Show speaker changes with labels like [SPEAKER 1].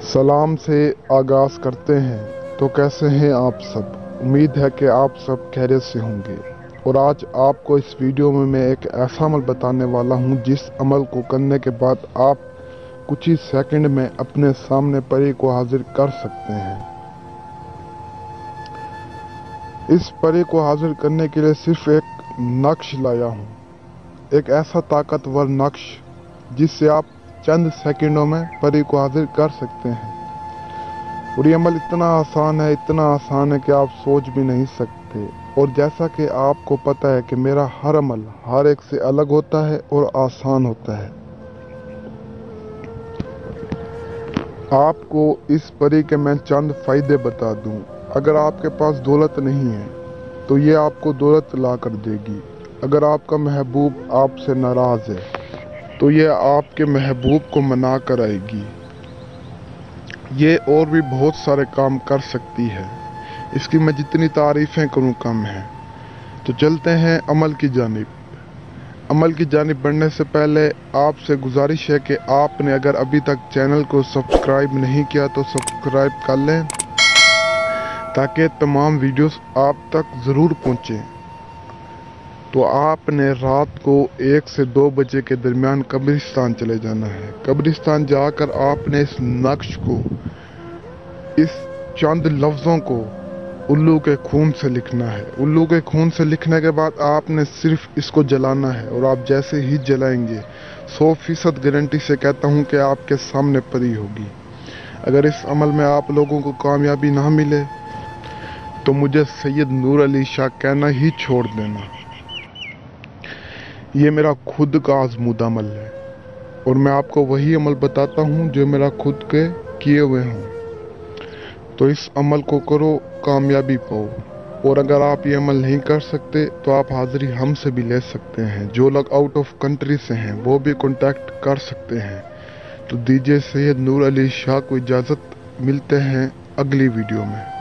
[SPEAKER 1] सलाम से आगाज़ करते हैं। तो कैसे हैं आप सब? उम्मीद है कि आप सब खैरियत से होंगे। और आज आपको इस वीडियो में मैं एक ऐसा अमल बताने वाला हूं जिस अमल को करने के बाद आप कुछ ही सेकंड में अपने सामने परी को हाजिर कर सकते हैं। इस परी को हाजिर करने के लिए सिर्फ एक नक्श लाया हूं, एक ऐसा ताकतवर नक्श जिससे आप चंद सेकंडों में परी को हाजिर कर सकते हैं। और ये अमल इतना आसान है कि आप सोच भी नहीं सकते। और जैसा कि आपको पता है कि मेरा हर अमल हर एक से अलग होता है और आसान होता है। आपको इस परी के मैं चंद फायदे बता दूं। अगर आपके पास दौलत नहीं है तो ये आपको दौलत ला कर देगी। अगर आपका महबूब आपसे नाराज है तो ये आपके महबूब को मना कर आएगी। ये और भी बहुत सारे काम कर सकती है। इसकी मैं जितनी तारीफें करूं कम है। तो चलते हैं अमल की जानिब। अमल की जानिब बढ़ने से पहले आपसे गुजारिश है कि आपने अगर अभी तक चैनल को सब्सक्राइब नहीं किया तो सब्सक्राइब कर लें ताकि तमाम वीडियोस आप तक ज़रूर पहुंचे। तो आपने रात को 1 से 2 बजे के दरमियान कब्रिस्तान चले जाना है। कब्रिस्तान जाकर आपने इस नक्श को, इस चंद लफ्ज़ों को उल्लू के खून से लिखना है। उल्लू के खून से लिखने के बाद आपने सिर्फ इसको जलाना है। और आप जैसे ही जलाएंगे 100% गारंटी से कहता हूँ कि आपके सामने परी होगी। अगर इस अमल में आप लोगों को कामयाबी ना मिले तो मुझे सैयद नूर अली शाह कहना ही छोड़ देना। ये मेरा खुद का आज़मूदा अमल है और मैं आपको वही अमल बताता हूँ जो मेरा खुद के किए हुए हों। तो इस अमल को करो, कामयाबी पाओ। और अगर आप ये अमल नहीं कर सकते तो आप हाजिरी हमसे भी ले सकते हैं। जो लोग आउट ऑफ कंट्री से हैं वो भी कांटेक्ट कर सकते हैं। तो दीजिए सैयद नूर अली शाह को इजाज़त। मिलते हैं अगली वीडियो में।